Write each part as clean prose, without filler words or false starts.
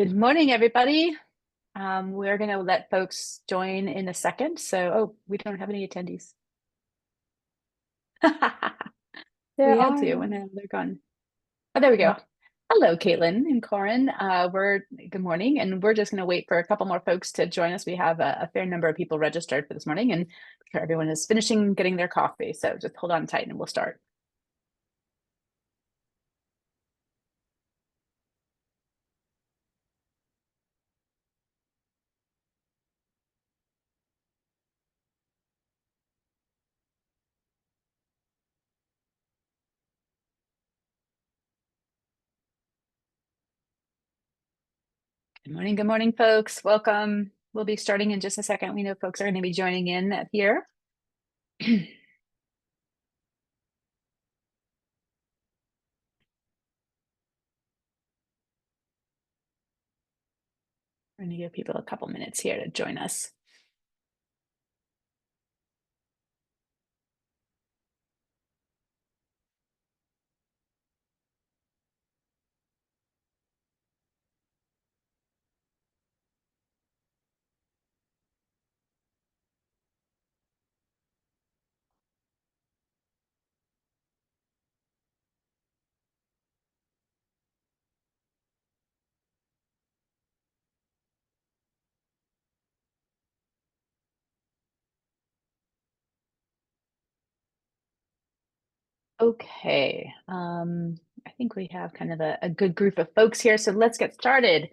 Good morning, everybody. We're going to let folks join in a second. We don't have any attendees. We had to, and now they're gone. Oh, there we go. Hello, Caitlin and Corin. Good morning, and we're just going to wait for a couple more folks to join us. We have a fair number of people registered for this morning, and I'm sure everyone is finishing getting their coffee. So just hold on tight, and we'll start. Good morning, folks. Welcome. We'll be starting in just a second. We know folks are going to be joining in here. We're going to give people a couple minutes here to join us. Okay, I think we have kind of a good group of folks here, so let's get started.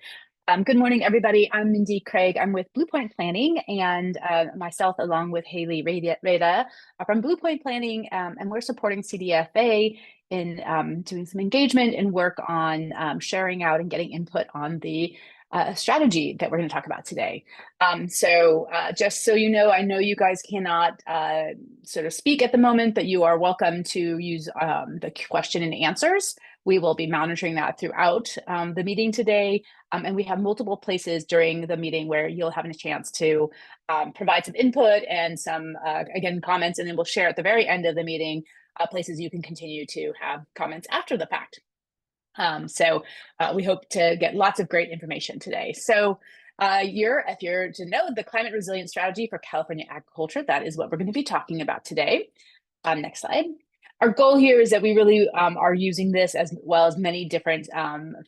Good morning, everybody. I'm Mindy Craig. I'm with Blue Point Planning, and myself, along with Haley Reda, are from Blue Point Planning, and we're supporting CDFA in doing some engagement and work on sharing out and getting input on the strategy that we're going to talk about today. Just so you know, I know you guys cannot sort of speak at the moment, but you are welcome to use the question and answers. We will be monitoring that throughout the meeting today. And we have multiple places during the meeting where you'll have a chance to provide some input and some, again, comments, and then we'll share at the very end of the meeting places you can continue to have comments after the fact. We hope to get lots of great information today. If you're to know the climate resilience strategy for California agriculture, that is what we're going to be talking about today. Next slide. Our goal here is that we really are using this as well as many different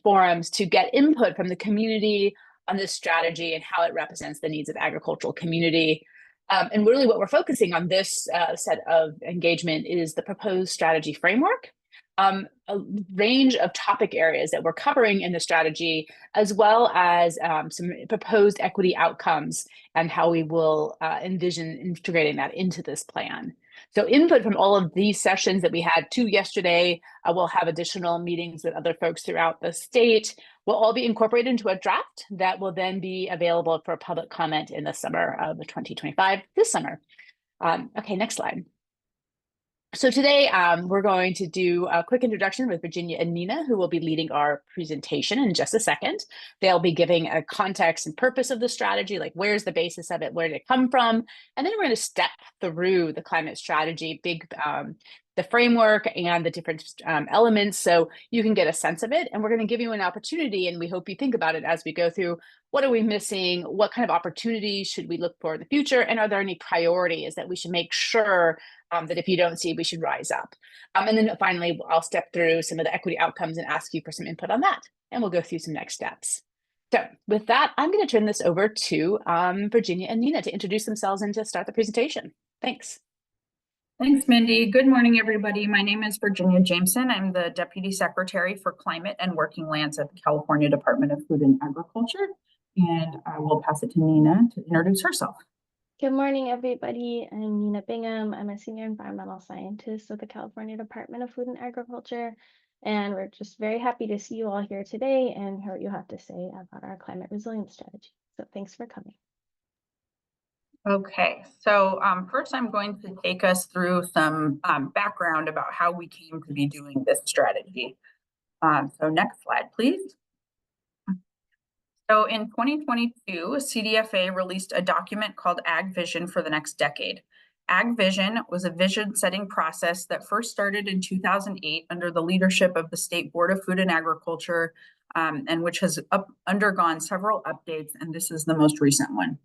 forums to get input from the community on this strategy and how it represents the needs of agricultural community. And really what we're focusing on this set of engagement is the proposed strategy framework. A range of topic areas that we're covering in the strategy, as well as some proposed equity outcomes and how we will envision integrating that into this plan. So input from all of these sessions that we had two yesterday, we'll have additional meetings with other folks throughout the state, will all be incorporated into a draft that will then be available for public comment in the summer of 2025, this summer. Okay, next slide. So today we're going to do a quick introduction with Virginia and Nina, who will be leading our presentation in just a second. They'll be giving a context and purpose of the strategy, like where's the basis of it, where did it come from? And then we're going to step through the climate strategy, the framework and the different elements so you can get a sense of it. And we're going to give you an opportunity, and we hope you think about it as we go through. What are we missing? What kind of opportunities should we look for in the future? And are there any priorities that we should make sure that if you don't see, we should rise up? And then finally, I'll step through some of the equity outcomes and ask you for some input on that. And we'll go through some next steps. So with that, I'm going to turn this over to Virginia and Nina to introduce themselves and to start the presentation. Thanks. Thanks, Mindy. Good morning, everybody. My name is Virginia Jameson. I'm the Deputy Secretary for Climate and Working Lands at the California Department of Food and Agriculture. And I will pass it to Nina to introduce herself. Good morning, everybody. I'm Nina Bingham. I'm a senior environmental scientist with the California Department of Food and Agriculture. And we're just very happy to see you all here today and hear what you have to say about our climate resilience strategy. So thanks for coming. Okay, so first I'm going to take us through some background about how we came to be doing this strategy. So next slide, please. So in 2022, CDFA released a document called Ag Vision for the Next Decade. Ag Vision was a vision setting process that first started in 2008 under the leadership of the State Board of Food and Agriculture, and which has undergone several updates, and this is the most recent one.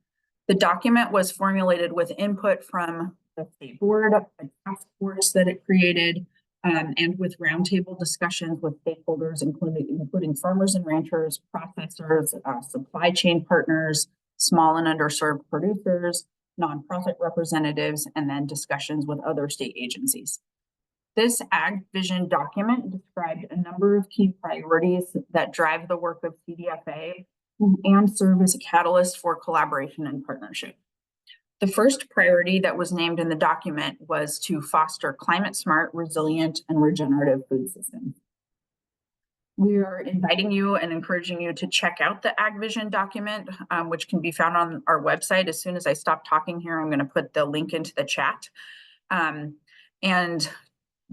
The document was formulated with input from the state board, a task force that it created, and with roundtable discussions with stakeholders, including farmers and ranchers, processors, supply chain partners, small and underserved producers, nonprofit representatives, and then discussions with other state agencies. This Ag Vision document described a number of key priorities that drive the work of CDFA and serve as a catalyst for collaboration and partnership. The first priority that was named in the document was to foster climate smart, resilient, and regenerative food systems. We are inviting you and encouraging you to check out the Ag Vision document, which can be found on our website. As soon as I stop talking here, I'm going to put the link into the chat. And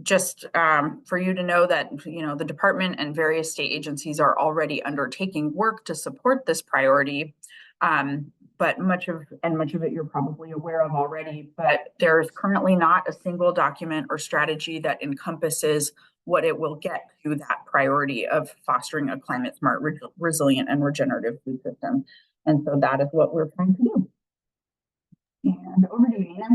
just for you to know that, the department and various state agencies are already undertaking work to support this priority. But much of it you're probably aware of already, but there's currently not a single document or strategy that encompasses what it will get to that priority of fostering a climate smart, resilient, and regenerative food system. And so that is what we're trying to do. And over to you, Nina.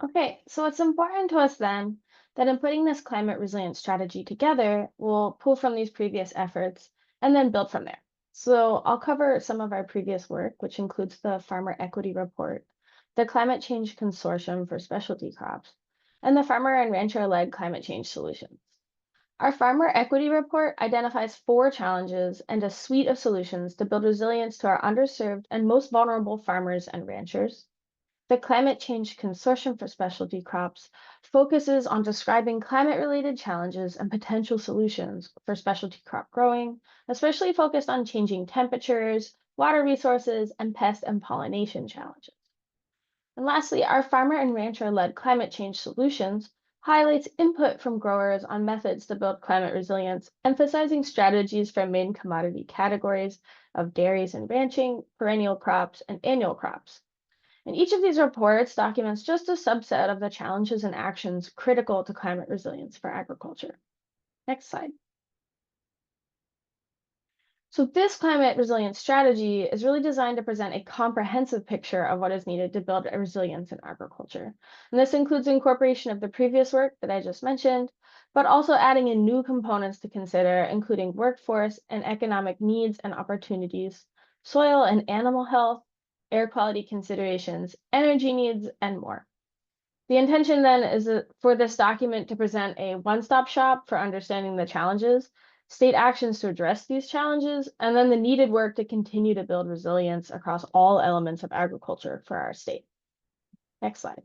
Okay, so it's important to us then that in putting this climate resilience strategy together, we'll pull from these previous efforts and then build from there. So I'll cover some of our previous work, which includes the Farmer Equity Report, the Climate Change Consortium for Specialty Crops, and the Farmer and Rancher-led Climate Change Solutions. Our Farmer Equity Report identifies 4 challenges and a suite of solutions to build resilience to our underserved and most vulnerable farmers and ranchers. The Climate Change Consortium for Specialty Crops focuses on describing climate-related challenges and potential solutions for specialty crop growing, especially focused on changing temperatures, water resources, and pest and pollination challenges. And lastly, our Farmer and Rancher-led Climate Change Solutions highlights input from growers on methods to build climate resilience, emphasizing strategies for main commodity categories of dairies and ranching, perennial crops, and annual crops. And each of these reports documents just a subset of the challenges and actions critical to climate resilience for agriculture. Next slide. So this climate resilience strategy is really designed to present a comprehensive picture of what is needed to build a resilience in agriculture. And this includes incorporation of the previous work that I just mentioned, but also adding in new components to consider, including workforce and economic needs and opportunities, soil and animal health, air quality considerations, energy needs, and more. The intention then is for this document to present a one-stop shop for understanding the challenges, state actions to address these challenges, and then the needed work to continue to build resilience across all elements of agriculture for our state. Next slide.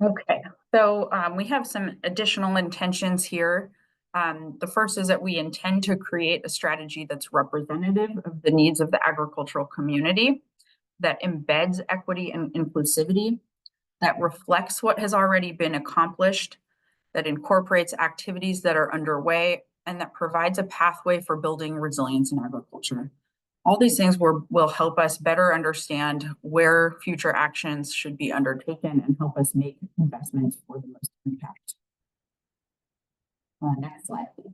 Okay, so we have some additional intentions here. The first is that we intend to create a strategy that's representative of the needs of the agricultural community, that embeds equity and inclusivity, that reflects what has already been accomplished, that incorporates activities that are underway, and that provides a pathway for building resilience in agriculture. All these things will help us better understand where future actions should be undertaken and help us make investments for the most impact. Next slide, please.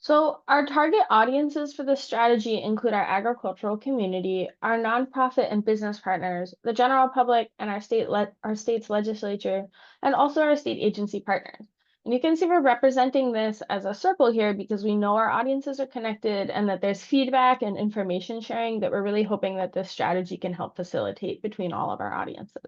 So our target audiences for this strategy include our agricultural community, our nonprofit and business partners, the general public, and our state's legislature, and also our state agency partners. And you can see we're representing this as a circle here because we know our audiences are connected and that there's feedback and information sharing that we're really hoping that this strategy can help facilitate between all of our audiences.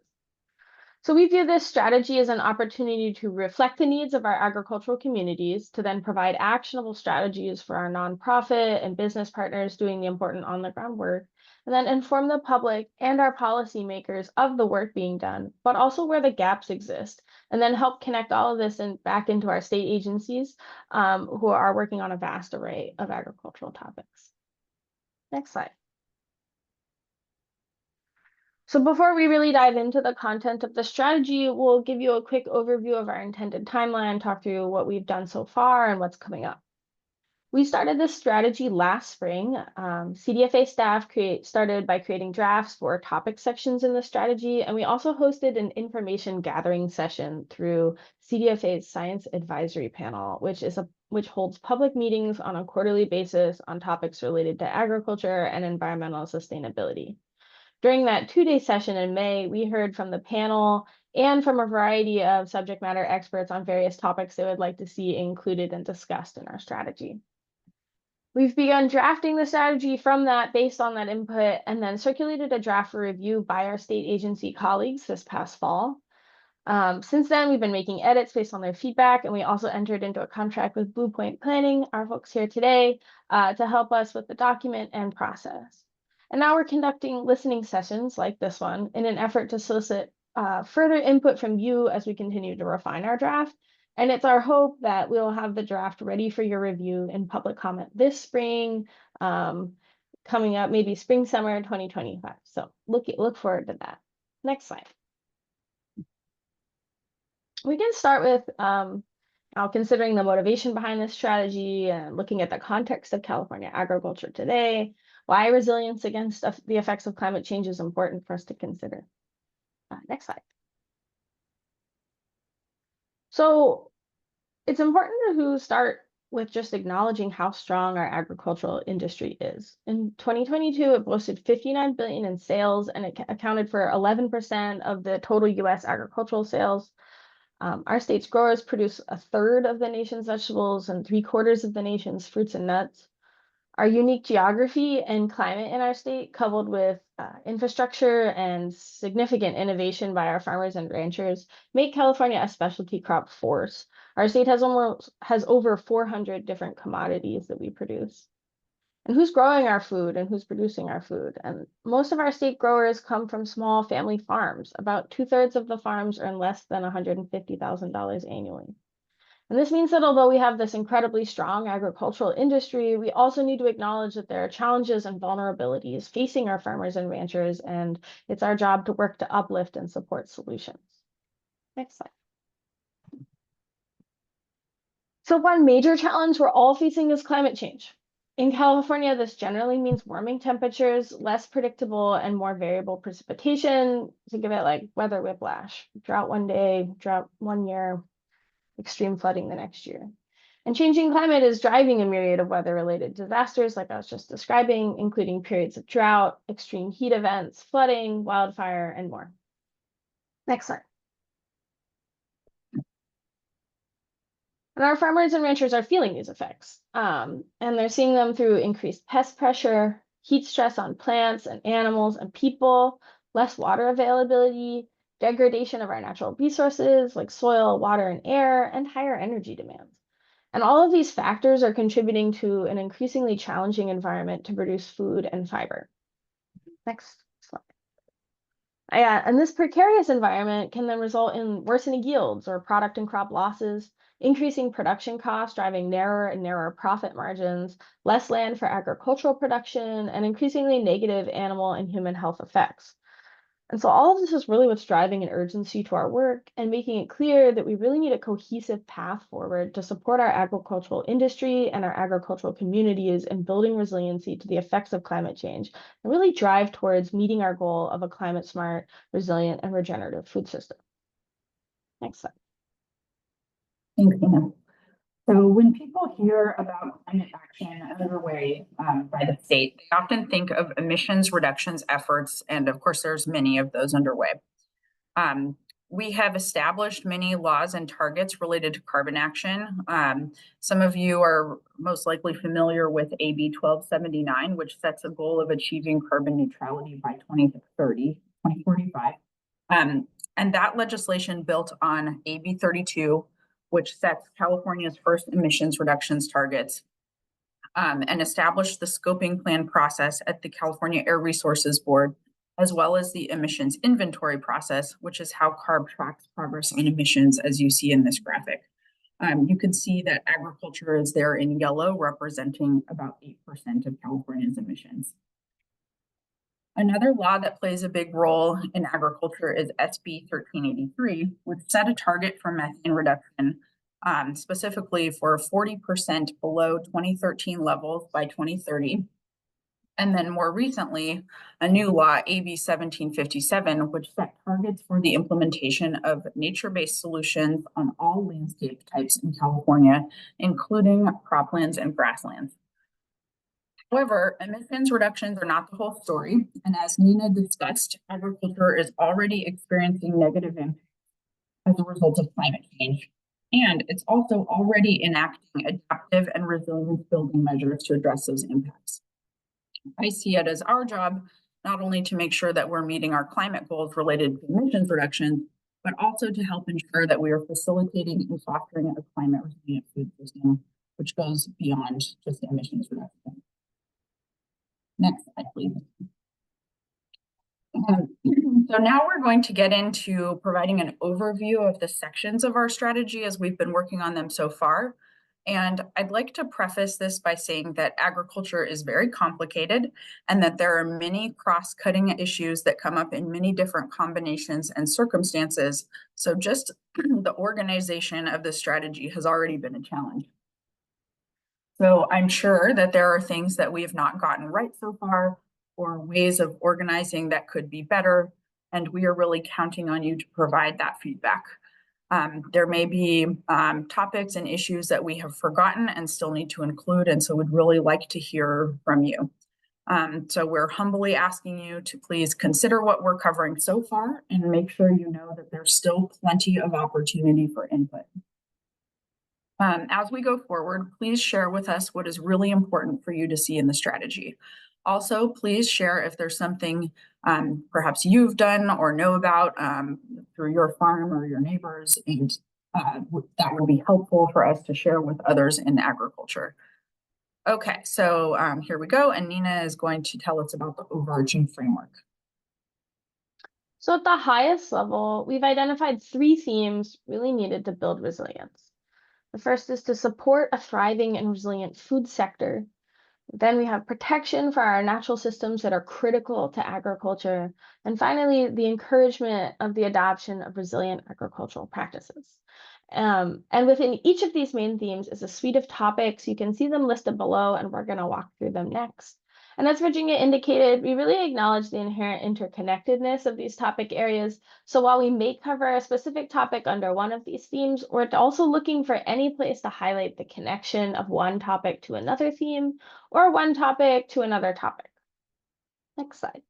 So we view this strategy as an opportunity to reflect the needs of our agricultural communities, to then provide actionable strategies for our nonprofit and business partners doing the important on-the-ground work, and then inform the public and our policymakers of the work being done, but also where the gaps exist, and then help connect all of this back into our state agencies who are working on a vast array of agricultural topics. Next slide. So before we really dive into the content of the strategy, we'll give you a quick overview of our intended timeline, talk through what we've done so far and what's coming up. We started this strategy last spring. CDFA staff started by creating drafts for topic sections in the strategy, and we also hosted an information gathering session through CDFA's Science Advisory Panel, which holds public meetings on a quarterly basis on topics related to agriculture and environmental sustainability. During that 2-day session in May, we heard from the panel and from a variety of subject matter experts on various topics they would like to see included and discussed in our strategy. We've begun drafting the strategy from that based on that input and then circulated a draft for review by our state agency colleagues this past fall. Since then, we've been making edits based on their feedback, and we also entered into a contract with Blue Point Planning, our folks here today, to help us with the document and process. And now we're conducting listening sessions like this one in an effort to solicit further input from you as we continue to refine our draft. And it's our hope that we'll have the draft ready for your review and public comment this spring, coming up maybe spring, summer 2025. So look forward to that. Next slide. We can start with considering the motivation behind this strategy and looking at the context of California agriculture today, why resilience against the effects of climate change is important for us to consider. Next slide. So it's important to start with just acknowledging how strong our agricultural industry is. In 2022, it boasted $59 billion in sales, and it accounted for 11% of the total US agricultural sales. Our state's growers produce 1/3 of the nation's vegetables and 3/4 of the nation's fruits and nuts. Our unique geography and climate in our state, coupled with infrastructure and significant innovation by our farmers and ranchers, make California a specialty crop force. Our state has over 400 different commodities that we produce. And who's growing our food and who's producing our food? And most of our state growers come from small family farms. About 2/3 of the farms earn less than $150,000 annually. And this means that although we have this incredibly strong agricultural industry, we also need to acknowledge that there are challenges and vulnerabilities facing our farmers and ranchers, and it's our job to work to uplift and support solutions. Next slide. So one major challenge we're all facing is climate change. In California, this generally means warming temperatures, less predictable and more variable precipitation. Think of it like weather whiplash: drought one day, drought one year, extreme flooding the next year. And changing climate is driving a myriad of weather-related disasters like I was just describing, including periods of drought, extreme heat events, flooding, wildfire, and more. Next slide. And our farmers and ranchers are feeling these effects, and they're seeing them through increased pest pressure, heat stress on plants and animals and people, less water availability, degradation of our natural resources like soil, water, and air, and higher energy demands. And all of these factors are contributing to an increasingly challenging environment to produce food and fiber. Next slide. And this precarious environment can then result in worsening yields or product and crop losses, increasing production costs, driving narrower and narrower profit margins, less land for agricultural production, and increasingly negative animal and human health effects. And so all of this is really what's driving an urgency to our work and making it clear that we really need a cohesive path forward to support our agricultural industry and our agricultural communities in building resiliency to the effects of climate change and really drive towards meeting our goal of a climate smart, resilient, and regenerative food system. Next slide. Thanks, Ina. So when people hear about climate action underway by the state, they often think of emissions reductions efforts, and of course, there's many of those underway. We have established many laws and targets related to carbon action. Some of you are most likely familiar with AB 1279, which sets a goal of achieving carbon neutrality by 2045. And that legislation built on AB 32, which sets California's first emissions reductions targets, and established the scoping plan process at the California Air Resources Board, as well as the emissions inventory process, which is how CARB tracks progress on emissions, as you see in this graphic. You can see that agriculture is there in yellow, representing about 8% of California's emissions. Another law that plays a big role in agriculture is SB 1383, which set a target for methane reduction specifically for 40% below 2013 levels by 2030. And then more recently, a new law, AB 1757, which set targets for the implementation of nature-based solutions on all landscape types in California, including croplands and grasslands. However, emissions reductions are not the whole story. And as Nina discussed, agriculture is already experiencing negative impacts as a result of climate change. And it's also already enacting adaptive and resilience building measures to address those impacts. I see it as our job not only to make sure that we're meeting our climate goals related to emissions reduction, but also to help ensure that we are facilitating and fostering a climate resilient food system, which goes beyond just emissions reduction. Next slide, please. So now we're going to get into providing an overview of the sections of our strategy as we've been working on them so far. And I'd like to preface this by saying that agriculture is very complicated and that there are many cross-cutting issues that come up in many different combinations and circumstances. So just the organization of the strategy has already been a challenge. So I'm sure that there are things that we have not gotten right so far, or ways of organizing that could be better. And we are really counting on you to provide that feedback. There may be topics and issues that we have forgotten and still need to include, and so would really like to hear from you. So we're humbly asking you to please consider what we're covering so far and make sure you know that there's still plenty of opportunity for input. As we go forward, please share with us what is really important for you to see in the strategy. Also, please share if there's something perhaps you've done or know about through your farm or your neighbors, and that will be helpful for us to share with others in agriculture. Okay, so here we go, and Nina is going to tell us about the overarching framework. So at the highest level, we've identified 3 themes really needed to build resilience. The first is to support a thriving and resilient food sector. Then we have protection for our natural systems that are critical to agriculture. And finally, the encouragement of the adoption of resilient agricultural practices. And within each of these main themes is a suite of topics. You can see them listed below, and we're going to walk through them next. And as Virginia indicated, we really acknowledge the inherent interconnectedness of these topic areas. So while we may cover a specific topic under one of these themes, we're also looking for any place to highlight the connection of one topic to another theme or one topic to another topic. Next slide.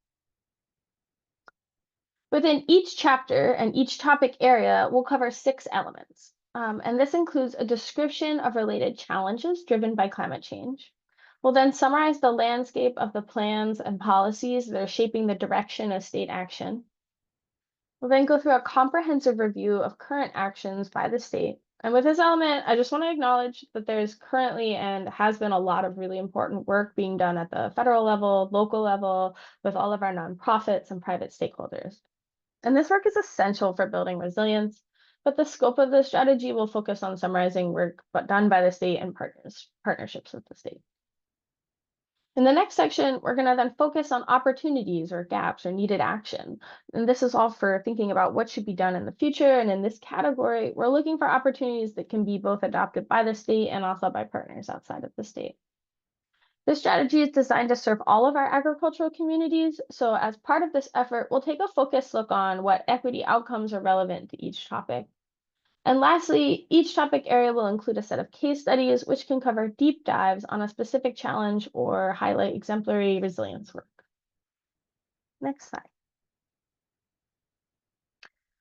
Within each chapter and each topic area, we'll cover 6 elements. And this includes a description of related challenges driven by climate change. We'll then summarize the landscape of the plans and policies that are shaping the direction of state action. We'll then go through a comprehensive review of current actions by the state. And with this element, I just want to acknowledge that there's currently and has been a lot of really important work being done at the federal level, local level, with all of our nonprofits and private stakeholders. And this work is essential for building resilience, but the scope of the strategy will focus on summarizing work done by the state and partnerships with the state. In the next section, we're going to then focus on opportunities or gaps or needed action. And this is all for thinking about what should be done in the future. And in this category, we're looking for opportunities that can be both adopted by the state and also by partners outside of the state. This strategy is designed to serve all of our agricultural communities. So as part of this effort, we'll take a focused look on what equity outcomes are relevant to each topic. And lastly, each topic area will include a set of case studies, which can cover deep dives on a specific challenge or highlight exemplary resilience work. Next slide.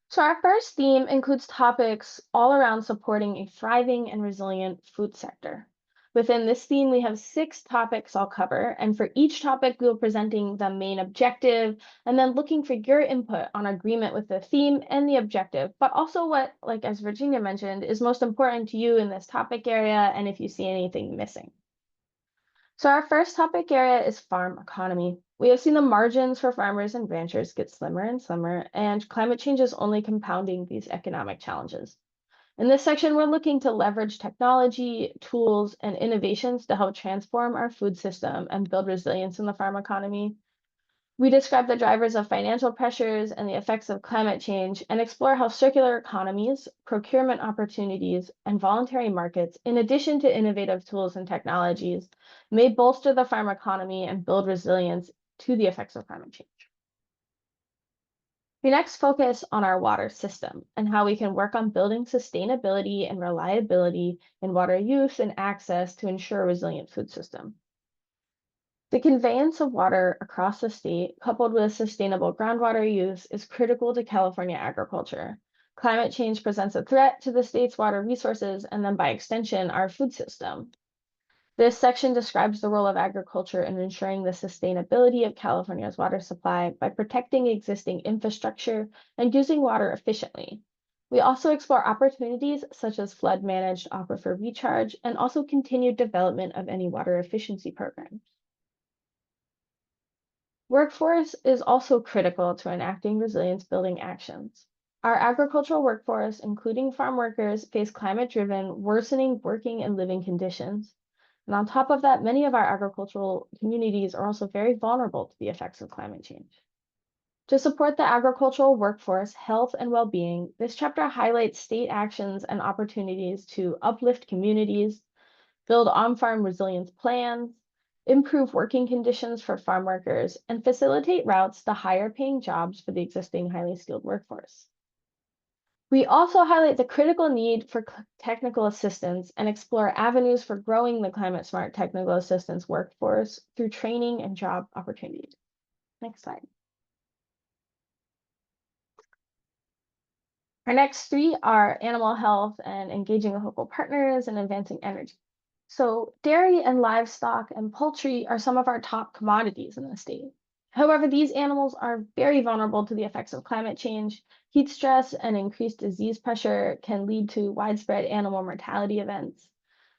So our first theme includes topics all around supporting a thriving and resilient food sector. Within this theme, we have 6 topics I'll cover, and for each topic, we'll be presenting the main objective and then looking for your input on agreement with the theme and the objective, but also what, like as Virginia mentioned, is most important to you in this topic area and if you see anything missing. So our first topic area is farm economy. We have seen the margins for farmers and ranchers get slimmer and slimmer, and climate change is only compounding these economic challenges. In this section, we're looking to leverage technology, tools, and innovations to help transform our food system and build resilience in the farm economy. We describe the drivers of financial pressures and the effects of climate change and explore how circular economies, procurement opportunities, and voluntary markets, in addition to innovative tools and technologies, may bolster the farm economy and build resilience to the effects of climate change. We next focus on our water system and how we can work on building sustainability and reliability in water use and access to ensure a resilient food system. The conveyance of water across the state, coupled with sustainable groundwater use, is critical to California agriculture. Climate change presents a threat to the state's water resources and then by extension, our food system. This section describes the role of agriculture in ensuring the sustainability of California's water supply by protecting existing infrastructure and using water efficiently. We also explore opportunities such as flood-managed aquifer recharge and also continued development of any water efficiency programs. Workforce is also critical to enacting resilience-building actions. Our agricultural workforce, including farm workers, face climate-driven, worsening working and living conditions. And on top of that, many of our agricultural communities are also very vulnerable to the effects of climate change. To support the agricultural workforce, health, and well-being, this chapter highlights state actions and opportunities to uplift communities, build on-farm resilience plans, improve working conditions for farm workers, and facilitate routes to higher paying jobs for the existing highly skilled workforce. We also highlight the critical need for technical assistance and explore avenues for growing the climate smart technical assistance workforce through training and job opportunities. Next slide. Our next three are animal health and engaging local partners and advancing energy. So dairy and livestock and poultry are some of our top commodities in the state. However, these animals are very vulnerable to the effects of climate change. Heat stress and increased disease pressure can lead to widespread animal mortality events.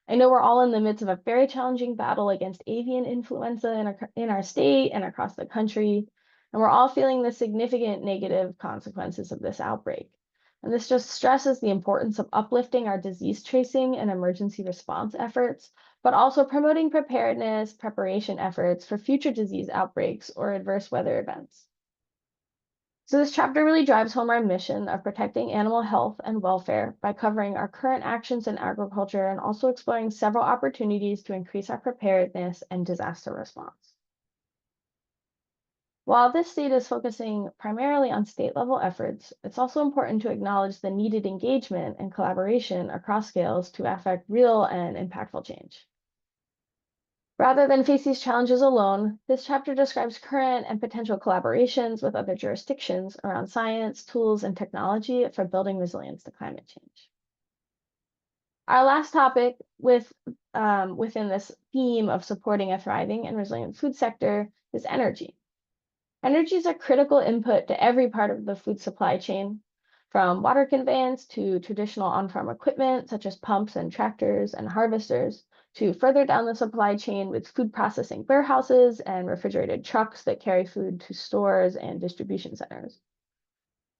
I know we're all in the midst of a very challenging battle against avian influenza in our state and across the country, and we're all feeling the significant negative consequences of this outbreak. And this just stresses the importance of uplifting our disease tracing and emergency response efforts, but also promoting preparedness, preparation efforts for future disease outbreaks or adverse weather events. So this chapter really drives home our mission of protecting animal health and welfare by covering our current actions in agriculture and also exploring several opportunities to increase our preparedness and disaster response. While this state is focusing primarily on state-level efforts, it's also important to acknowledge the needed engagement and collaboration across scales to affect real and impactful change. Rather than face these challenges alone, this chapter describes current and potential collaborations with other jurisdictions around science, tools, and technology for building resilience to climate change. Our last topic within this theme of supporting a thriving and resilient food sector is energy. Energy is a critical input to every part of the food supply chain, from water conveyance to traditional on-farm equipment, such as pumps and tractors and harvesters, to further down the supply chain with food processing warehouses and refrigerated trucks that carry food to stores and distribution centers.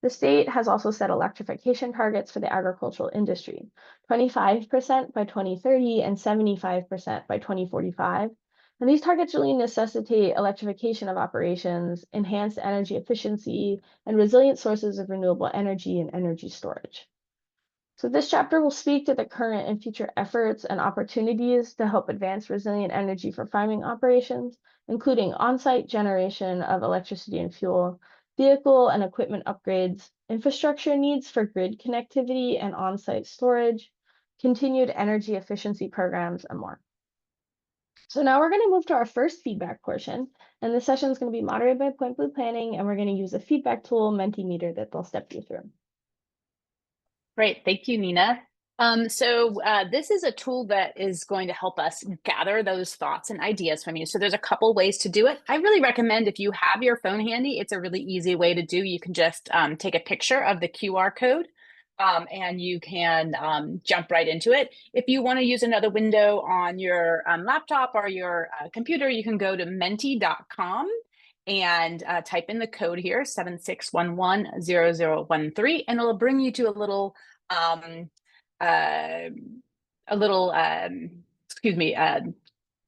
The state has also set electrification targets for the agricultural industry, 25% by 2030 and 75% by 2045. And these targets really necessitate electrification of operations, enhanced energy efficiency, and resilient sources of renewable energy and energy storage. So this chapter will speak to the current and future efforts and opportunities to help advance resilient energy for farming operations, including on-site generation of electricity and fuel, vehicle and equipment upgrades, infrastructure needs for grid connectivity and on-site storage, continued energy efficiency programs, and more. So now we're going to move to our first feedback portion, and this session is going to be moderated by Point Blue Planning, and we're going to use a feedback tool, Mentimeter, that they'll step you through. Great, thank you, Nina. This is a tool that is going to help us gather those thoughts and ideas from you. So there's a couple ways to do it. I really recommend if you have your phone handy, it's a really easy way to do. You can just take a picture of the QR code and you can jump right into it. If you want to use another window on your laptop or your computer, you can go to menti.com and type in the code here, 76110013, and it'll bring you to a little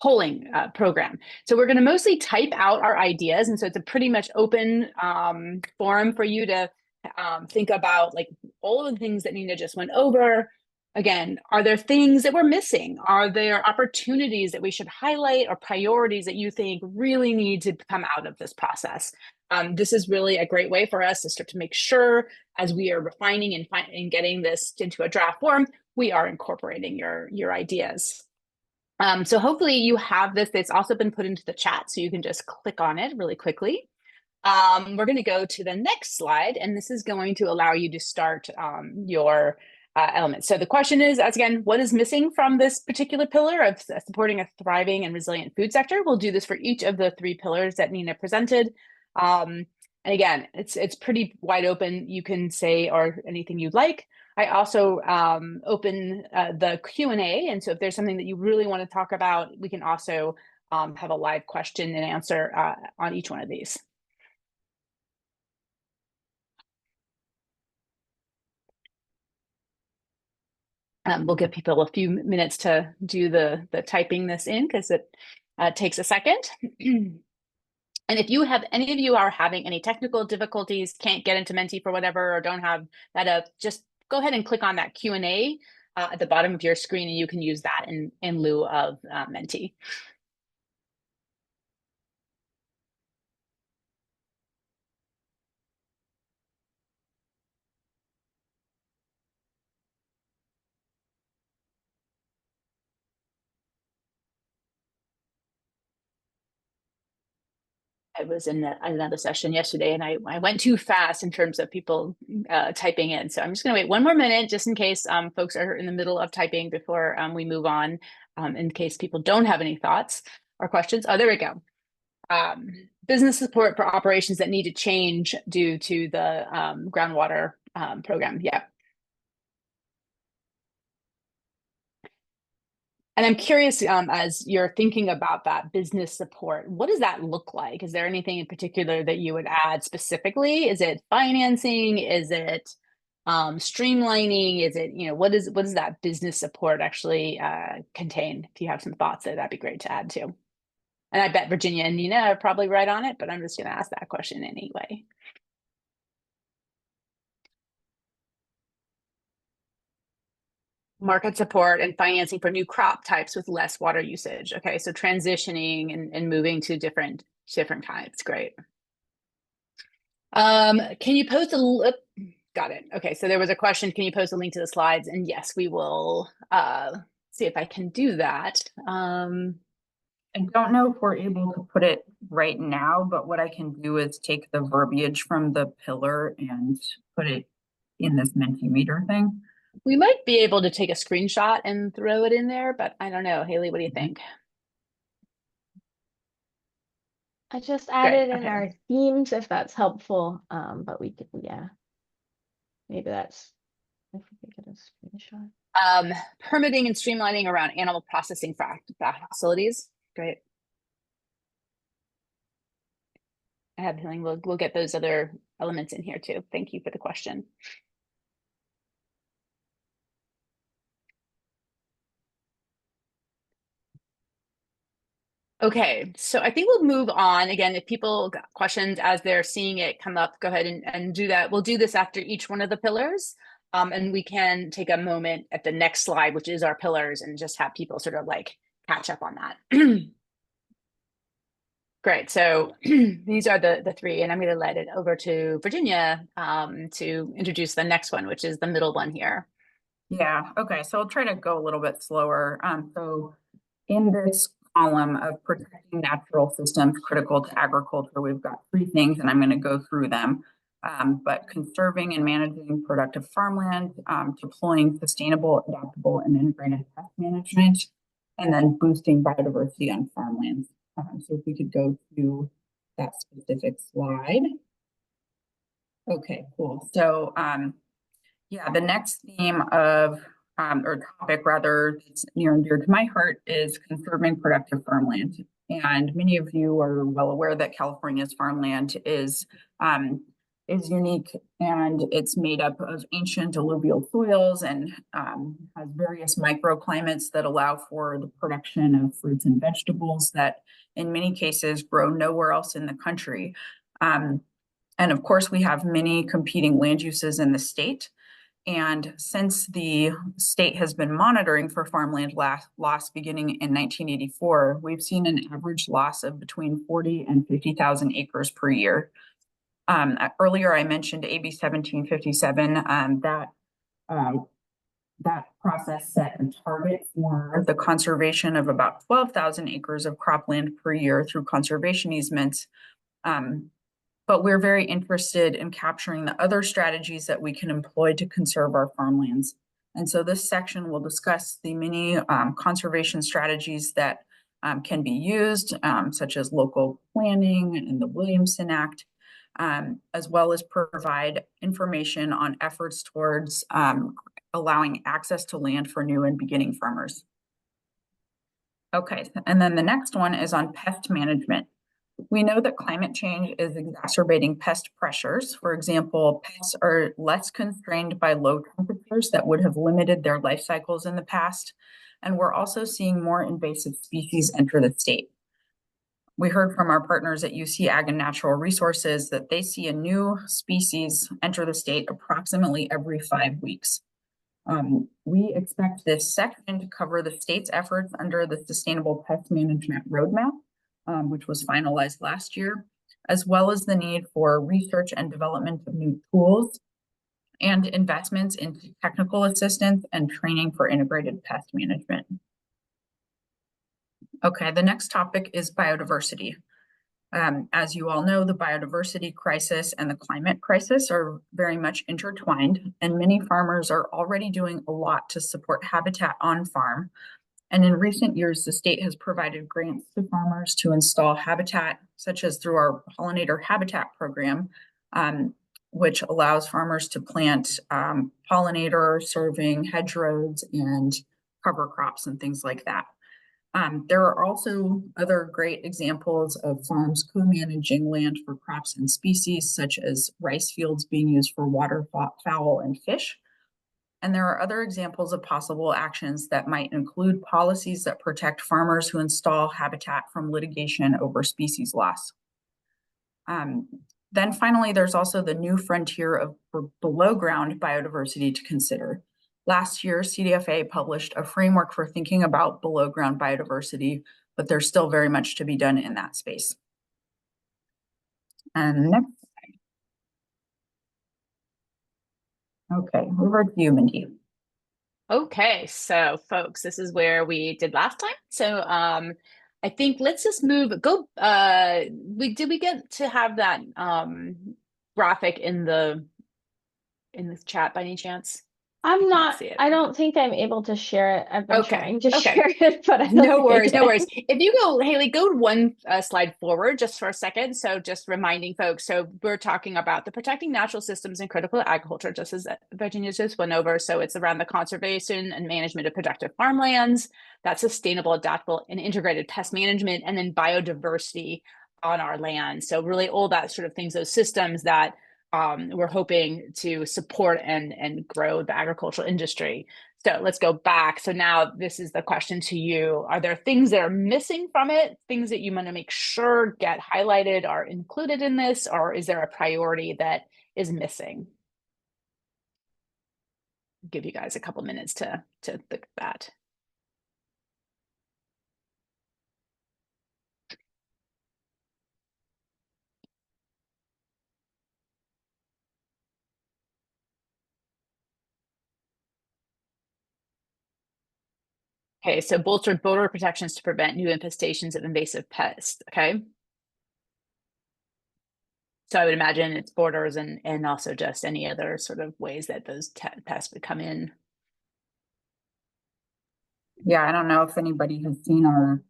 polling program. So we're going to mostly type out our ideas. And so it's a pretty much open forum for you to think about like all of the things that Nina just went over. Again, are there things that we're missing? Are there opportunities that we should highlight or priorities that you think really need to come out of this process? This is really a great way for us to start to make sure as we are refining and getting this into a draft form, we are incorporating your ideas. So hopefully you have this. It's also been put into the chat, so you can just click on it really quickly. We're going to go to the next slide, and this is going to allow you to start your elements. So the question is, as again, what is missing from this particular pillar of supporting a thriving and resilient food sector? We'll do this for each of the 3 pillars that Nina presented. And again, it's pretty wide open. You can say or anything you'd like. I also open the Q&A. And so if there's something that you really want to talk about, we can also have a live question and answer on each one of these. We'll give people a few minutes to do the typing this in because it takes a second. And if you have any of you are having any technical difficulties, can't get into Menti for whatever, or don't have that, just go ahead and click on that Q&A at the bottom of your screen, and you can use that in lieu of Menti. I was in another session yesterday, and I went too fast in terms of people typing in. So I'm just going to wait one more minute just in case folks are in the middle of typing before we move on, in case people don't have any thoughts or questions. Oh, there we go. Business support for operations that need to change due to the groundwater program. Yeah. And I'm curious, as you're thinking about that business support, what does that look like? Is there anything in particular that you would add specifically? Is it financing? Is it streamlining? Is it, what does that business support actually contain? If you have some thoughts there, that'd be great to add too. And I bet Virginia and Nina are probably right on it, but I'm just going to ask that question anyway. Market support and financing for new crop types with less water usage. Okay, so transitioning and moving to different types. Great. Can you post got it. Okay, so there was a question, can you post a link to the slides? And yes, we will see if I can do that. I don't know if we're able to put it right now, but what I can do is take the verbiage from the pillar and put it in this Mentimeter thing. We might be able to take a screenshot and throw it in there, but I don't know. Haley, what do you think? I just added in our themes if that's helpful. But we could, yeah. Maybe that's if we could get a screenshot. Permitting and streamlining around animal processing facilities. Great. I have a feeling we'll get those other elements in here too. Thank you for the question. Okay, so I think we'll move on. Again, if people got questions as they're seeing it come up, go ahead and do that. We'll do this after each one of the pillars. And we can take a moment at the next slide, which is our pillars, and just have people sort of like catch up on that. Great, so these are the 3, and I'm going to let it over to Virginia to introduce the next one, which is the middle one here. Yeah, okay, so I'll try to go a little bit slower. So in this column of protecting natural systems critical to agriculture, we've got 3 things, and I'm going to go through them. But conserving and managing productive farmland, deploying sustainable, adaptable, and integrated pest management, and then boosting biodiversity on farmlands. So if we could go to that specific slide. Okay, cool. So yeah, the next theme of or topic rather, that's near and dear to my heart is conserving productive farmland. And many of you are well aware that California's farmland is is unique, and it's made up of ancient alluvial soils and has various microclimates that allow for the production of fruits and vegetables that in many cases grow nowhere else in the country. And of course, we have many competing land uses in the state. And since the state has been monitoring for farmland loss beginning in 1984, we've seen an average loss of between 40 and 50,000 acres per year. Earlier, I mentioned AB 1757, that process set a target for the conservation of about 12,000 acres of cropland per year through conservation easements. But we're very interested in capturing the other strategies that we can employ to conserve our farmlands. And so this section will discuss the many conservation strategies that can be used, such as local planning and the Williamson Act, as well as provide information on efforts towards allowing access to land for new and beginning farmers. Okay, and then the next one is on pest management. We know that climate change is exacerbating pest pressures. For example, pests are less constrained by low temperatures that would have limited their life cycles in the past. And we're also seeing more invasive species enter the state. We heard from our partners at UC Ag and Natural Resources that they see a new species enter the state approximately every 5 weeks. We expect this section to cover the state's efforts under the Sustainable Pest Management Roadmap, which was finalized last year, as well as the need for research and development of new tools and investments in technical assistance and training for integrated pest management. Okay, the next topic is biodiversity. As you all know, the biodiversity crisis and the climate crisis are very much intertwined, and many farmers are already doing a lot to support habitat on farm. And in recent years, the state has provided grants to farmers to install habitat, such as through our pollinator habitat program, which allows farmers to plant pollinator serving hedgerows and cover crops and things like that. There are also other great examples of farms co-managing land for crops and species, such as rice fields being used for waterfowl and fish. And there are other examples of possible actions that might include policies that protect farmers who install habitat from litigation over species loss. Then finally, there's also the new frontier of below ground biodiversity to consider. Last year, CDFA published a framework for thinking about below ground biodiversity, but there's still very much to be done in that space. And next slide. Okay, over to you, Mindy. Okay, so folks, this is where we did last time. So I think let's just move, did we get to have that graphic in the chat by any chance? I'm can't not, see it. I don't think I'm able to share it. I've been Okay, trying to okay. share it, but I don't No think I worries, no can. worries. If you go, Haley, go one slide forward just for a second. So just reminding folks, so we're talking about the protecting natural systems and critical agriculture, just as Virginia just went over. So it's around the conservation and management of productive farmlands, that sustainable, adaptable, and integrated pest management, and then biodiversity on our land. So really all that sort of things, those systems that we're hoping to support and grow the agricultural industry. So let's go back. So now this is the question to you. Are there things that are missing from it? Things that you want to make sure get highlighted are included in this, or is there a priority that is missing? I'll give you guys a couple minutes to think of that. Okay, so bolstered border protections to prevent new infestations of invasive pests, okay? So I would imagine it's borders and also just any other sort of ways that those pests would come in. Yeah, I don't know if anybody has seen our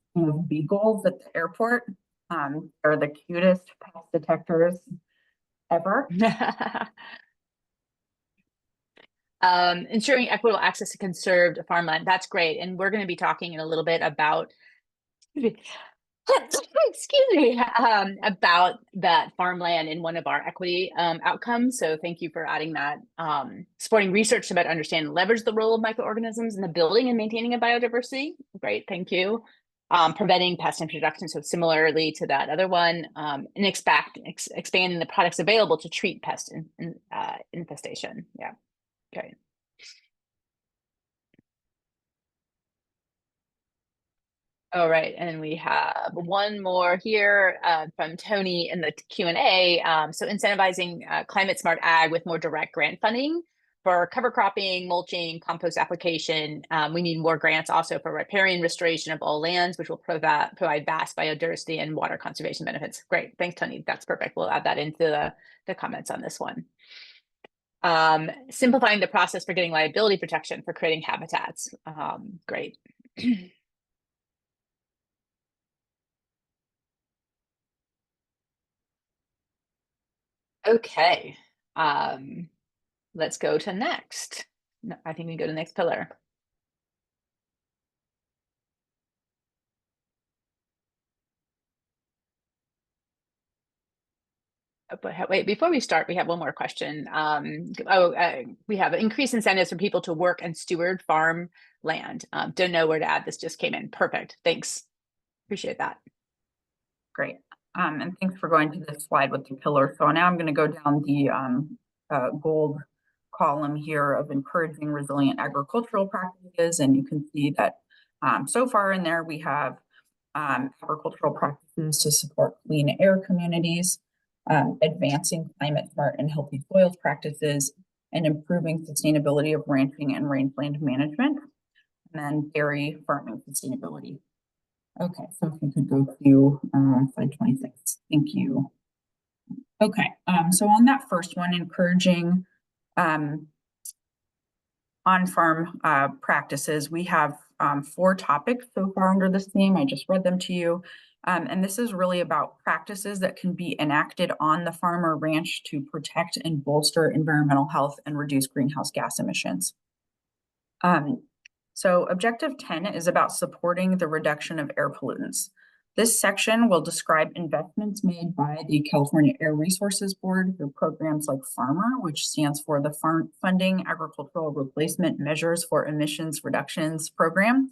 beagles at the airport. They're the cutest pest detectors ever. Ensuring equitable access to conserved farmland. That's great. And we're going to be talking in a little bit about excuse me, about that farmland in one of our equity outcomes. So thank you for adding that. Supporting research to better understand and leverage the role of microorganisms in the building and maintaining of biodiversity. Great, thank you. Preventing pest introduction, so similarly to that other one, and expanding the products available to treat pest infestation. Yeah, great. All right, and we have one more here from Tony in the Q&A. So incentivizing climate smart ag with more direct grant funding for cover cropping, mulching, compost application. We need more grants also for riparian restoration of all lands, which will provide vast biodiversity and water conservation benefits. Great, thanks, Tony. That's perfect. We'll add that into the comments on this one. Simplifying the process for getting liability protection for creating habitats. Great. Okay, let's go to next. No, I think we go to next pillar. But wait, before we start, we have one more question. We have increased incentives for people to work and steward farm land. Don't know where to add this, just came in. Perfect, thanks. Appreciate that. Great. And thanks for going to this slide with the pillar. So now I'm going to go down the gold column here of encouraging resilient agricultural practices. And you can see that so far in there, we have agricultural practices to support clean air communities, advancing climate smart and healthy soils practices, and improving sustainability of ranching and rangeland management, and then dairy farming sustainability. Okay, so if we could go to slide 26. Thank you. Okay, so on that first one, encouraging on-farm practices, we have 4 topics so far under this theme. I just read them to you. And this is really about practices that can be enacted on the farm or ranch to protect and bolster environmental health and reduce greenhouse gas emissions. So objective 10 is about supporting the reduction of air pollutants. This section will describe investments made by the California Air Resources Board through programs like FARMER, which stands for the Funding Agricultural Replacement Measures for Emissions Reductions Program.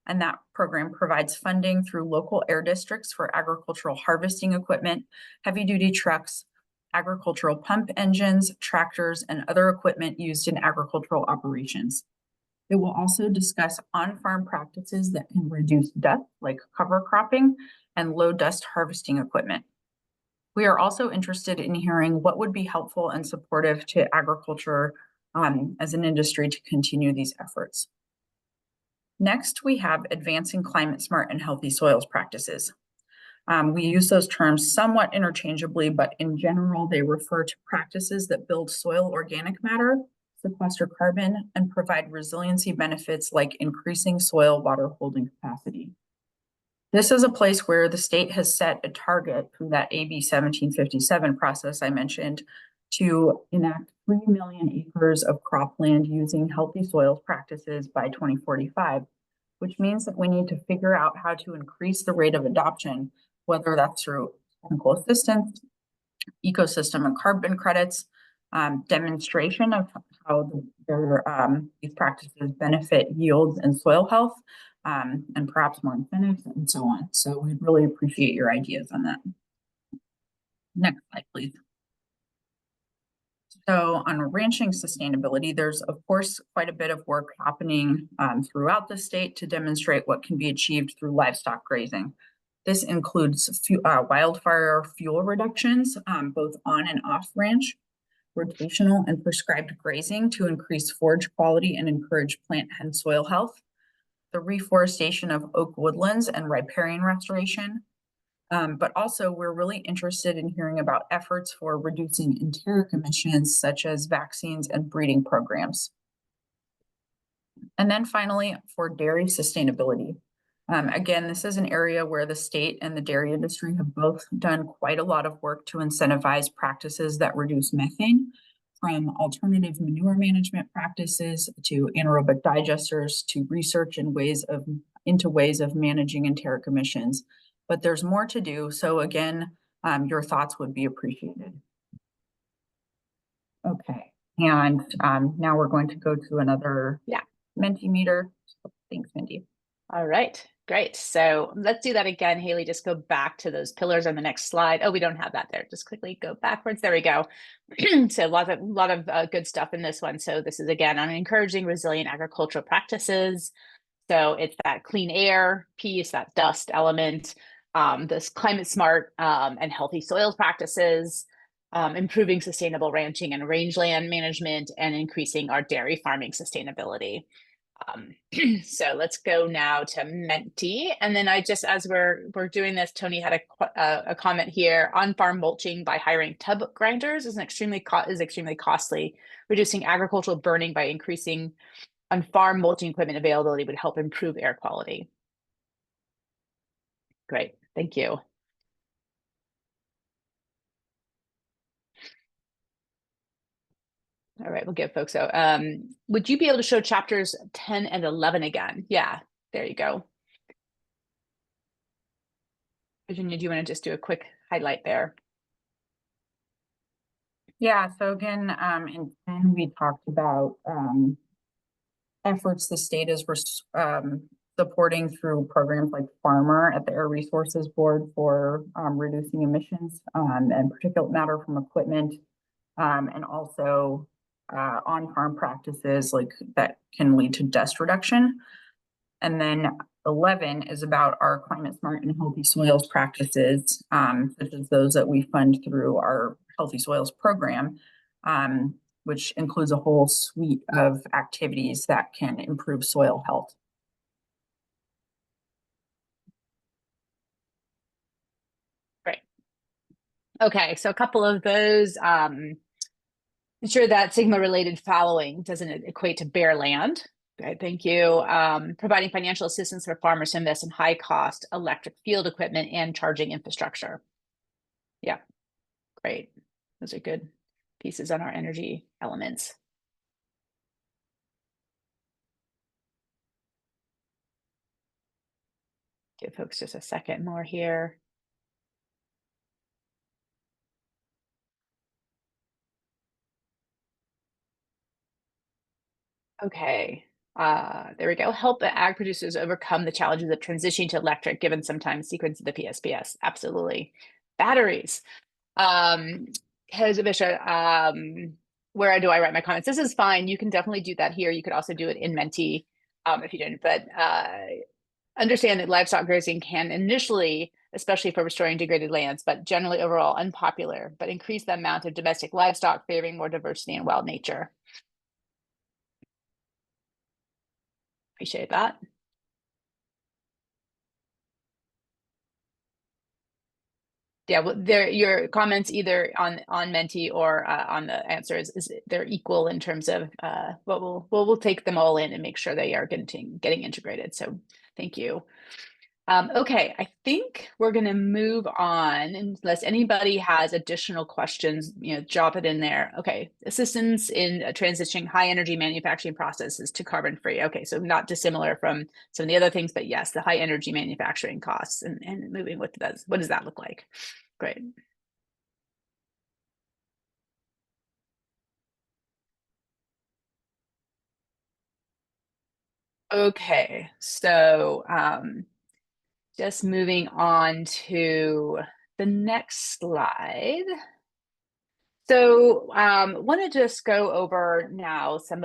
And that program provides funding through local air districts for agricultural harvesting equipment, heavy-duty trucks, agricultural pump engines, tractors, and other equipment used in agricultural operations. It will also discuss on-farm practices that can reduce dust, like cover cropping and low dust harvesting equipment. We are also interested in hearing what would be helpful and supportive to agriculture as an industry to continue these efforts. Next, we have advancing climate smart and healthy soils practices. We use those terms somewhat interchangeably, but in general, they refer to practices that build soil organic matter, sequester carbon, and provide resiliency benefits like increasing soil water holding capacity. This is a place where the state has set a target through that AB 1757 process I mentioned to enact 3 million acres of cropland using healthy soils practices by 2045, which means that we need to figure out how to increase the rate of adoption, whether that's through technical assistance, ecosystem and carbon credits, demonstration of how these practices benefit yields and soil health, and perhaps more incentives and so on. So we'd really appreciate your ideas on that. Next slide, please. So on ranching sustainability, there's of course quite a bit of work happening throughout the state to demonstrate what can be achieved through livestock grazing. This includes wildfire fuel reductions, both on and off ranch, rotational and prescribed grazing to increase forage quality and encourage plant and soil health, the reforestation of oak woodlands and riparian restoration. But also we're really interested in hearing about efforts for reducing enteric emissions such as vaccines and breeding programs. And then finally, for dairy sustainability. Again, this is an area where the state and the dairy industry have both done quite a lot of work to incentivize practices that reduce methane, from alternative manure management practices to anaerobic digesters to research into ways of managing enteric emissions. but there's more to do. So again, your thoughts would be appreciated. Okay, and now we're going to go to another Mentimeter. Thanks, Mindy. All right, great. So let's do that again. Haley, just go back to those pillars on the next slide. Oh, we don't have that there. Just quickly go backwards. There we go. So a lot of good stuff in this one. So this is again on encouraging resilient agricultural practices. So it's that clean air piece, that dust element, this climate smart and healthy soils practices, improving sustainable ranching and rangeland management, and increasing our dairy farming sustainability. So let's go now to Menti. And then as we're doing this, Tony had a comment here: on-farm mulching by hiring tub grinders is extremely costly. Reducing agricultural burning by increasing on-farm mulching equipment availability would help improve air quality. Great, thank you. All right, we'll give folks would you be able to show chapters 10 and 11 again? Yeah, there you go. Virginia, do you want to just do a quick highlight there? Yeah, so again, in 10, we talked about efforts the state is supporting through programs like Farmer at the Air Resources Board for reducing emissions and particulate matter from equipment, and also on-farm practices like that can lead to dust reduction. And then 11 is about our climate smart and healthy soils practices, such as those that we fund through our Healthy Soils program, which includes a whole suite of activities that can improve soil health. Great. Okay, so a couple of those. Ensure that Sigma-related fallowing doesn't equate to bare land. Okay, thank you. Providing financial assistance for farmers to invest in high-cost electric field equipment and charging infrastructure. Yeah, great. Those are good pieces on our energy elements. Give folks just a second more here. Okay, there we go. Help the ag producers overcome the challenges of transitioning to electric, given sometimes sequence of the PSPS. Absolutely. Batteries. Hezavisha, where do I write my comments? This is fine. You can definitely do that here. You could also do it in Menti if you didn't, but understand that livestock grazing can initially, especially for restoring degraded lands, but generally overall unpopular, but increase the amount of domestic livestock, favoring more diversity and wild nature. Appreciate that. Yeah, well, your comments either on Menti or on the answers is they're equal in terms of we'll take them all in and make sure they are getting integrated. So thank you. Okay, I think we're going to move on unless anybody has additional questions, drop it in there. Okay, assistance in transitioning high energy manufacturing processes to carbon free. Okay, so not dissimilar from some of the other things, but yes, the high energy manufacturing costs and moving what does that look like? Great. Okay, so just moving on to the next slide. So want to just go over now some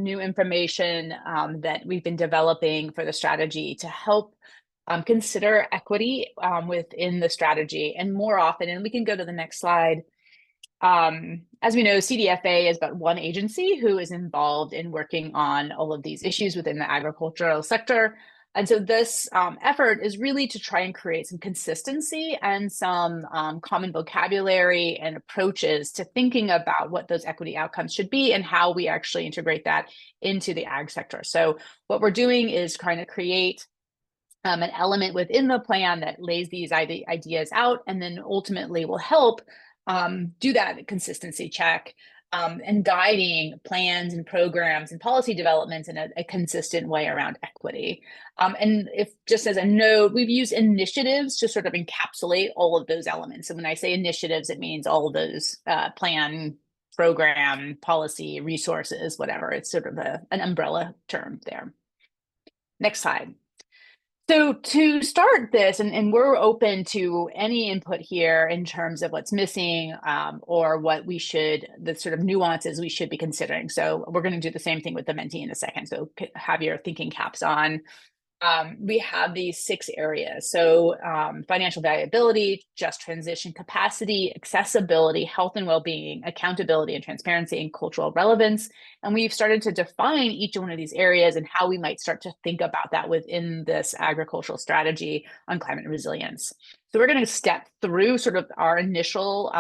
new information that we've been developing for the strategy to help consider equity within the strategy and more often, and we can go to the next slide. As we know, CDFA is but one agency who is involved in working on all of these issues within the agricultural sector. And so this effort is really to try and create some consistency and some common vocabulary and approaches to thinking about what those equity outcomes should be and how we actually integrate that into the ag sector. So what we're doing is trying to create an element within the plan that lays these ideas out and then ultimately will help do that consistency check and guiding plans and programs and policy developments in a consistent way around equity. And if just as a note, we've used initiatives to sort of encapsulate all of those elements. And when I say initiatives, it means all of those plan, program, policy, resources, whatever. It's sort of an umbrella term there. Next slide. So to start this, and we're open to any input here in terms of what's missing or what we should, the sort of nuances we should be considering. So we're going to do the same thing with the Menti in a second. So have your thinking caps on. We have these 6 areas. So financial viability, just transition capacity, accessibility, health and well-being, accountability and transparency, and cultural relevance. And we've started to define each one of these areas and how we might start to think about that within this agricultural strategy on climate resilience. So we're going to step through sort of our initial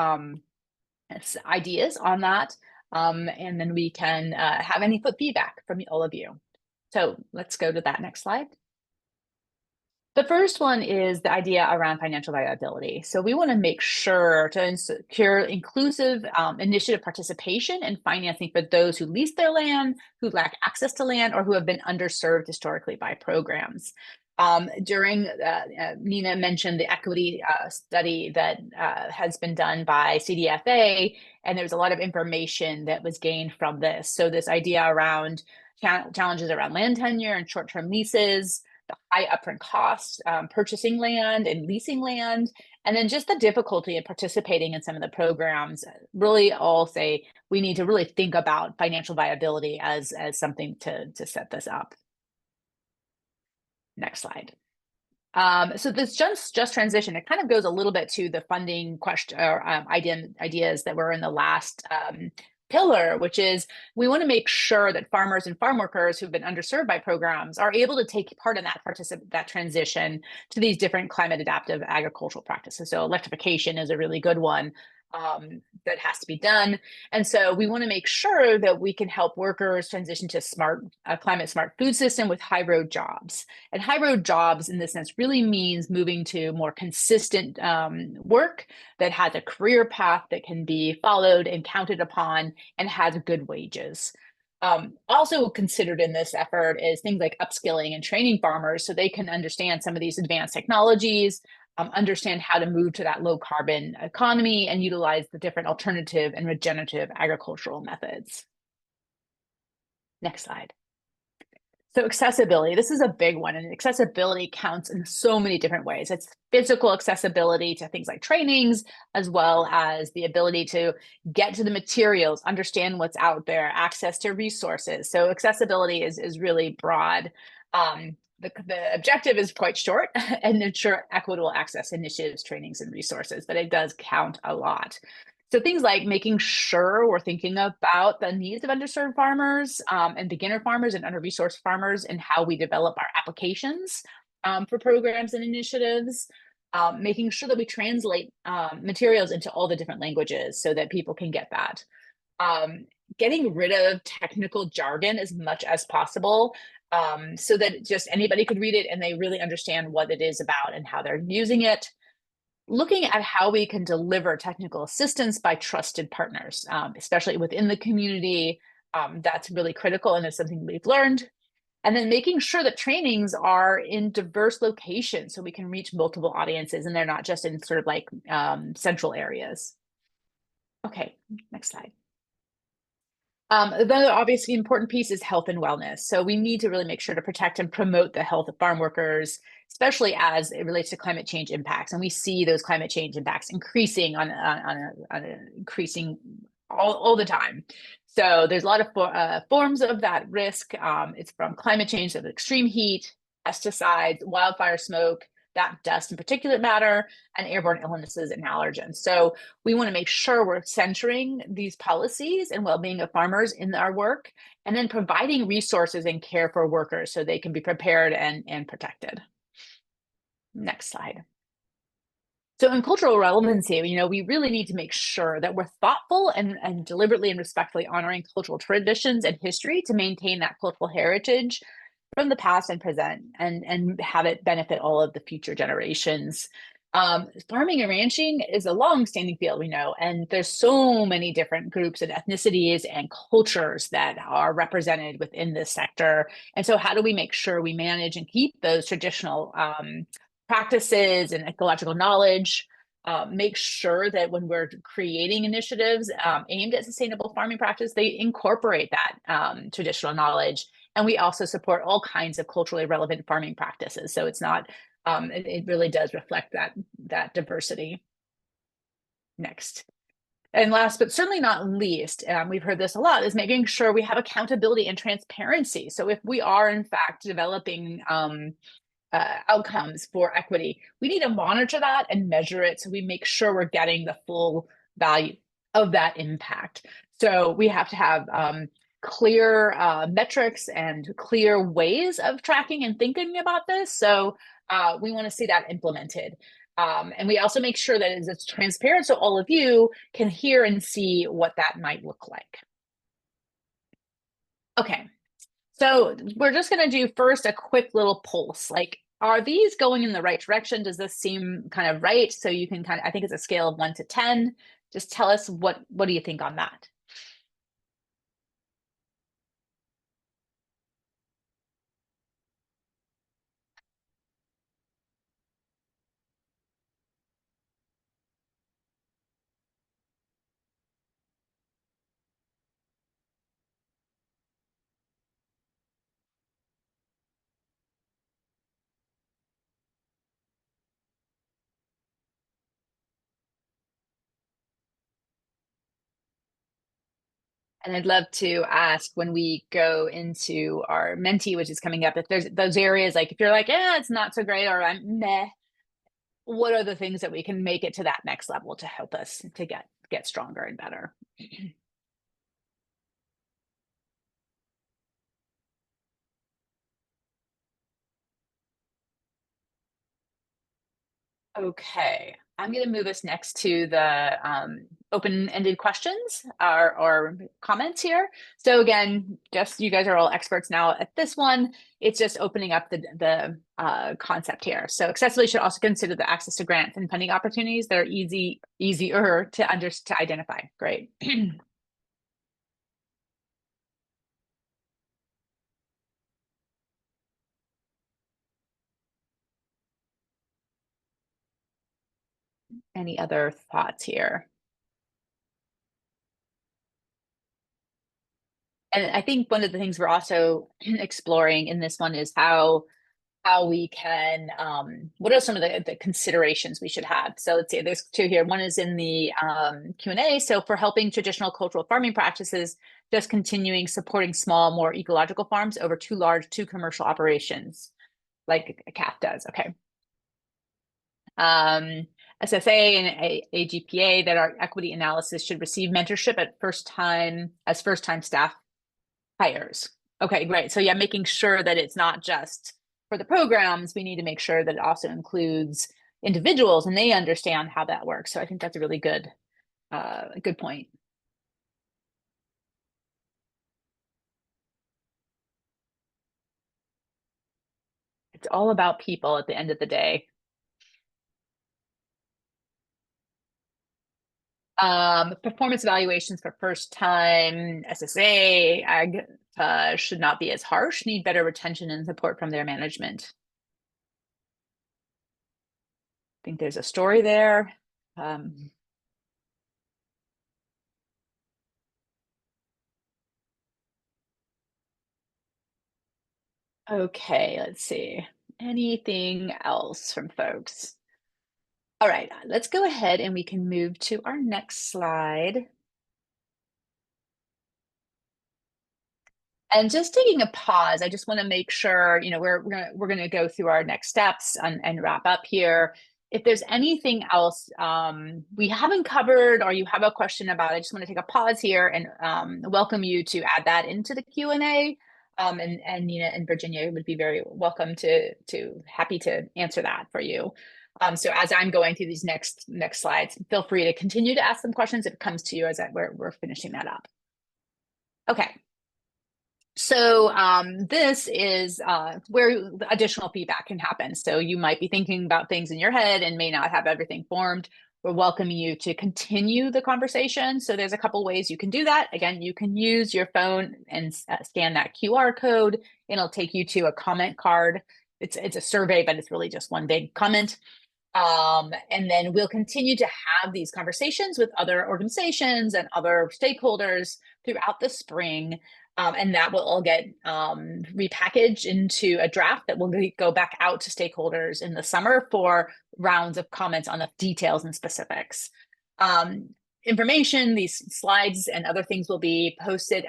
ideas on that. And then we can have any feedback from all of you. So let's go to that next slide. The first one is the idea around financial viability. So we want to make sure to secure inclusive initiative participation and financing for those who lease their land, who lack access to land, or who have been underserved historically by programs. Nina mentioned the equity study that has been done by CDFA, and there's a lot of information that was gained from this. So this idea around challenges around land tenure and short-term leases, the high upfront costs, purchasing land and leasing land, and then just the difficulty in participating in some of the programs really all say we need to really think about financial viability as something to set this up. Next slide. So this just transition, it kind of goes a little bit to the funding question or ideas that were in the last pillar, which is we want to make sure that farmers and farm workers who've been underserved by programs are able to take part in that transition to these different climate adaptive agricultural practices. So electrification is a really good one that has to be done. And so we want to make sure that we can help workers transition to climate smart food system with high road jobs. And high road jobs in this sense really means moving to more consistent work that has a career path that can be followed and counted upon and has good wages. Also considered in this effort is things like upskilling and training farmers so they can understand some of these advanced technologies, understand how to move to that low carbon economy and utilize the different alternative and regenerative agricultural methods. Next slide. So accessibility, this is a big one, and accessibility counts in so many different ways. It's physical accessibility to things like trainings, as well as the ability to get to the materials, understand what's out there, access to resources. So accessibility is really broad. The objective is quite short and ensure equitable access initiatives, trainings, and resources, but it does count a lot. So things like making sure we're thinking about the needs of underserved farmers and beginner farmers and under-resourced farmers and how we develop our applications for programs and initiatives, making sure that we translate materials into all the different languages so that people can get that. Getting rid of technical jargon as much as possible so that just anybody could read it and they really understand what it is about and how they're using it. Looking at how we can deliver technical assistance by trusted partners, especially within the community, that's really critical and it's something we've learned. And then making sure that trainings are in diverse locations so we can reach multiple audiences and they're not just in sort of like central areas. Okay, next slide. The obviously important piece is health and wellness. So we need to really make sure to protect and promote the health of farm workers, especially as it relates to climate change impacts. And we see those climate change impacts increasing increasing all the time. So there's a lot of forms of that risk. It's from climate change, so extreme heat, pesticides, wildfire smoke, that dust and particulate matter, and airborne illnesses and allergens. So we want to make sure we're centering these policies and well-being of farmers in our work, and then providing resources and care for workers so they can be prepared and protected. Next slide. So in cultural relevancy, we really need to make sure that we're thoughtful and deliberately and respectfully honoring cultural traditions and history to maintain that cultural heritage from the past and present and have it benefit all of the future generations. Farming and ranching is a long-standing field, we know, and there's so many different groups and ethnicities and cultures that are represented within this sector. And so how do we make sure we manage and keep those traditional practices and ecological knowledge? Make sure that when we're creating initiatives aimed at sustainable farming practice, they incorporate that traditional knowledge. And we also support all kinds of culturally relevant farming practices. So it's not it really does reflect that diversity. Next. And last, but certainly not least, we've heard this a lot, is making sure we have accountability and transparency. So if we are in fact developing outcomes for equity, we need to monitor that and measure it so we make sure we're getting the full value of that impact. So we have to have clear metrics and clear ways of tracking and thinking about this. So we want to see that implemented. And we also make sure that it's transparent so all of you can hear and see what that might look like. Okay, so we're just going to do first a quick little pulse. Like, are these going in the right direction? Does this seem kind of right? So you can I think it's a scale of 1 to 10. Just tell us what do you think on that? And I'd love to ask when we go into our Menti, which is coming up, if there's those areas, like if you're like, yeah, it's not so great, or I'm meh, what are the things that we can make it to that next level to help us to get stronger and better? Okay, I'm going to move us next to the open-ended questions or comments here. So again, just you guys are all experts now at this one. It's just opening up the concept here. So accessibility should also consider the access to grants and funding opportunities that are easier to identify. Great. Any other thoughts here? And I think one of the things we're also exploring in this one is how we can, what are some of the considerations we should have? So let's see, there's two here. One is in the Q&A. So for helping traditional cultural farming practices, just continuing supporting small, more ecological farms over too commercial operations, like a CAF does. Okay. SFA and AGPA that our equity analysis should receive mentorship at first time staff hires. Okay, great. So yeah, making sure that it's not just for the programs, we need to make sure that it also includes individuals and they understand how that works. So I think that's a really good point. It's all about people at the end of the day. Performance evaluations for first time SSA ag should not be as harsh, need better retention and support from their management. I think there's a story there. Okay, let's see. Anything else from folks? All right, let's go ahead and we can move to our next slide. And just taking a pause, I just want to make sure, we're gonna go through our next steps and wrap up here. If there's anything else we haven't covered or you have a question about, I just want to take a pause here and welcome you to add that into the Q&A. And Nina and Virginia would be very welcome to happy to answer that for you. So as I'm going through these next slides, feel free to continue to ask some questions if it comes to you as we're finishing that up. Okay. So this is where additional feedback can happen. So you might be thinking about things in your head and may not have everything formed. We're welcoming you to continue the conversation. So there's a couple ways you can do that. Again, you can use your phone and scan that QR code, and it'll take you to a comment card. It's a survey, but it's really just one big comment. And then we'll continue to have these conversations with other organizations and other stakeholders throughout the spring. And that will all get repackaged into a draft that will go back out to stakeholders in the summer for rounds of comments on the details and specifics. Information, these slides and other things will be posted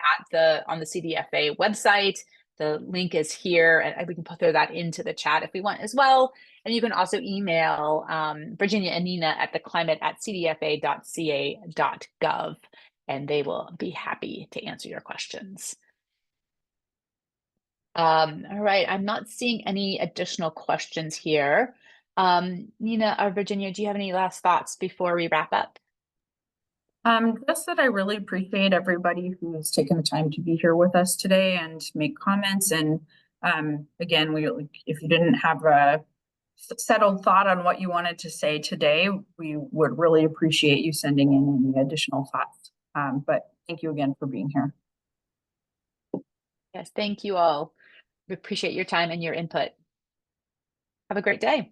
on the CDFA website. The link is here, and we can throw that into the chat if we want as well. And you can also email Virginia and Nina at theclimate@cdfa.ca.gov, and they will be happy to answer your questions. All right, I'm not seeing any additional questions here. Nina or Virginia, do you have any last thoughts before we wrap up? Just that I really appreciate everybody who's taken the time to be here with us today and make comments. And again, if you didn't have a settled thought on what you wanted to say today, we would really appreciate you sending in any additional thoughts. But thank you again for being here. Yes, thank you all. We appreciate your time and your input. Have a great day.